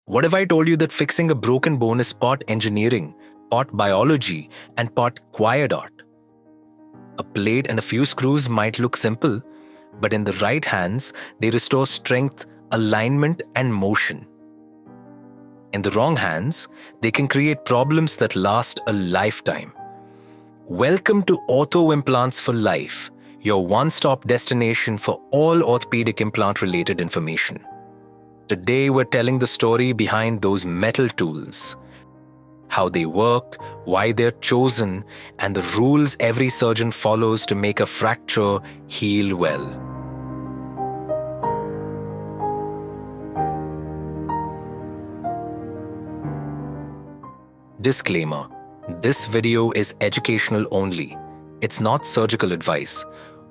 What if I told you that fixing a broken bone is part engineering, part biology, and part quiet art? A plate and a few screws might look simple, but in the right hands, they restore strength, alignment, and motion. In the wrong hands, they can create problems that last a lifetime. Welcome to Ortho Implants for Life, your one-stop destination for all orthopedic implant-related information. Today, we're telling the story behind those metal tools, how they work, why they're chosen, and the rules every surgeon follows to make a fracture heal well. Disclaimer: this video is educational only. It's not surgical advice.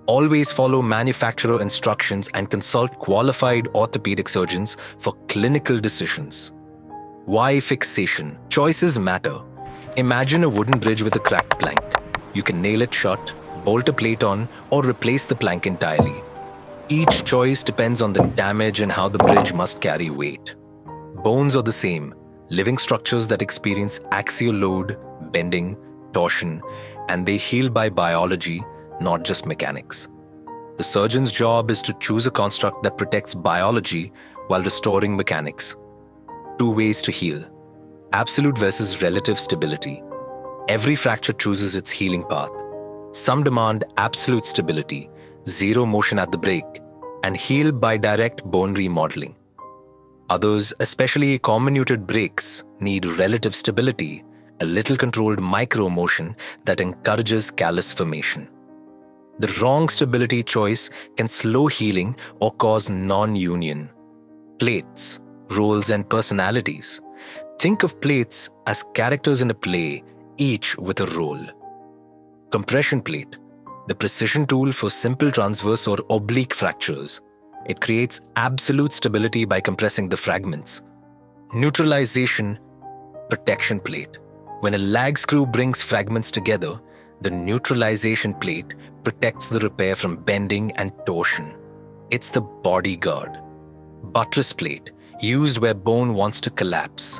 Always follow manufacturer instructions and consult qualified orthopedic surgeons for clinical decisions. Why fixation? Choices matter. Imagine a wooden bridge with a cracked plank. You can nail it shut, bolt a plate on, or replace the plank entirely. Each choice depends on the damage and how the bridge must carry weight. Bones are the same, living structures that experience axial load, bending, torsion, and they heal by biology, not just mechanics. The surgeon's job is to choose a construct that protects biology while restoring mechanics. Two ways to heal: absolute versus relative stability. Every fracture chooses its healing path. Some demand absolute stability, zero motion at the break, and heal by direct bone remodeling. Others, especially comminuted breaks, need relative stability, a little controlled micro motion that encourages callus formation. The wrong stability choice can slow healing or cause non-union. Plates, roles, and personalities. Think of plates as characters in a play, each with a role. Compression plate, the precision tool for simple transverse or oblique fractures. It creates absolute stability by compressing the fragments. Neutralization, protection plate. When a lag screw brings fragments together, the neutralization plate protects the repair from bending and torsion. It's the bodyguard. Buttress plate, used where bone wants to collapse.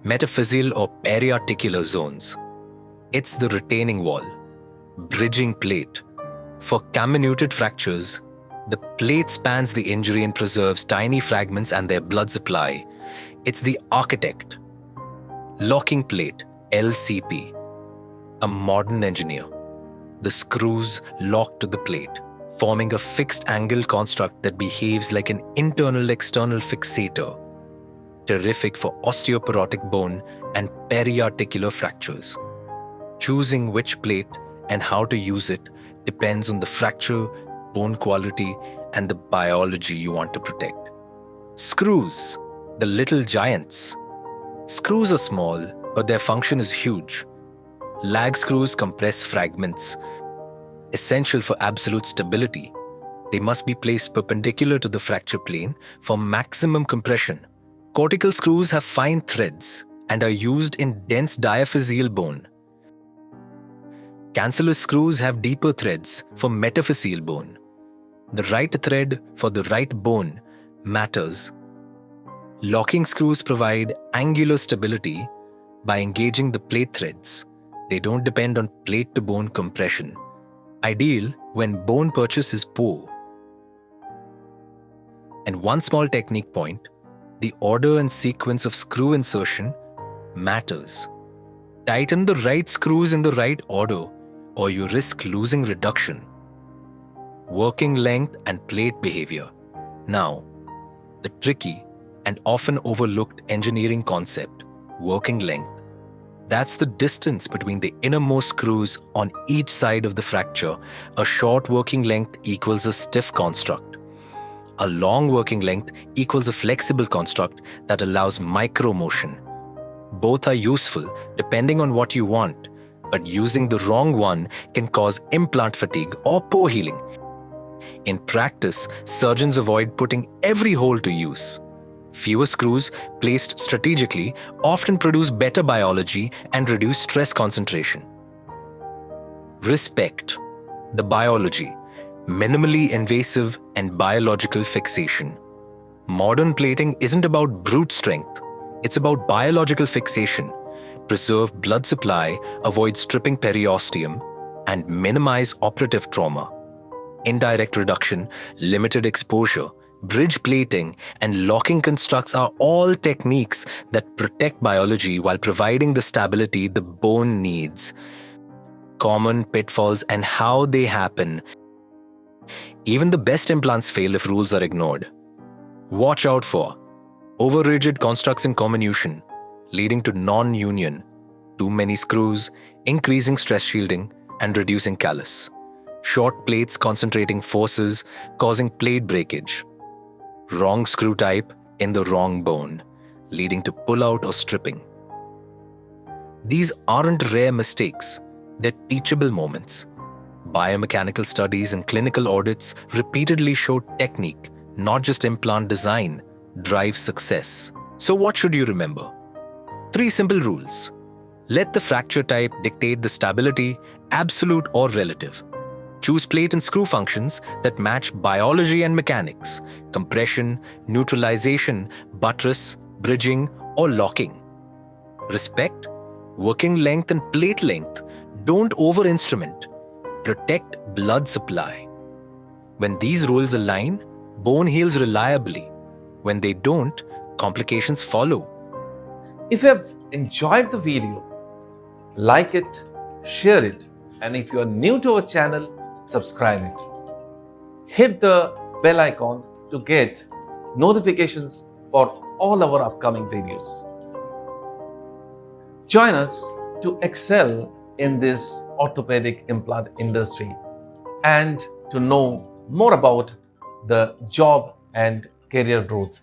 Metaphyseal or periarticular zones. It's the retaining wall. Bridging plate. For comminuted fractures, the plate spans the injury and preserves tiny fragments and their blood supply. It's the architect. Locking plate, LCP. A modern engineer. The screws lock to the plate, forming a fixed angle construct that behaves like an internal-external fixator. Terrific for osteoporotic bone and periarticular fractures. Choosing which plate and how to use it depends on the fracture, bone quality, and the biology you want to protect. Screws, the little giants. Screws are small, but their function is huge. Lag screws compress fragments, essential for absolute stability. They must be placed perpendicular to the fracture plane for maximum compression. Cortical screws have fine threads and are used in dense diaphyseal bone. Cancellous screws have deeper threads for metaphyseal bone. The right thread for the right bone matters. Locking screws provide angular stability by engaging the plate threads. They don't depend on plate-to-bone compression. Ideal when bone purchase is poor. And one small technique point: the order and sequence of screw insertion matters. Tighten the right screws in the right order, or you risk losing reduction. Working length and plate behavior. Now, the tricky and often overlooked engineering concept: working length. That's the distance between the innermost screws on each side of the fracture. A short working length equals a stiff construct. A long working length equals a flexible construct that allows micro motion. Both are useful depending on what you want, but using the wrong one can cause implant fatigue or poor healing. In practice, surgeons avoid putting every hole to use. Fewer screws placed strategically often produce better biology and reduce stress concentration. Respect the biology, minimally invasive and biological fixation. Modern plating isn't about brute strength, It's about biological fixation, preserve blood supply, avoid stripping periosteum, and minimize operative trauma. Indirect reduction, limited exposure, bridge plating, and locking constructs are all techniques that protect biology while providing the stability the bone needs. Common pitfalls and how they happen. Even the best implants fail if rules are ignored. Watch out for over-rigid constructs in comminution, leading to non-union, too many screws, increasing stress shielding, and reducing callus. Short plates concentrating forces, causing plate breakage. Wrong screw type in the wrong bone, leading to pull-out or stripping. These aren't rare mistakes, they're teachable moments. Biomechanical studies and clinical audits repeatedly show technique, not just implant design, drives success. So what should you remember? 3 simple rules. Let the fracture type dictate the stability, absolute or relative. Choose plate and screw functions that match biology and mechanics, compression, neutralization, buttress, bridging, or locking. Respect working length and plate length. Don't over-instrument. Protect blood supply. When these rules align, bone heals reliably. When they don't, complications follow. If you have enjoyed the video, like it, share it, and if you are new to our channel, subscribe it. Hit the bell icon to get notifications for all our upcoming videos. Join us to excel in this orthopedic implant industry and to know more about the job and career growth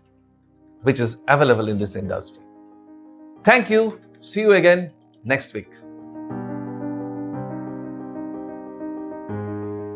which is available in this industry. Thank you. See you again next week.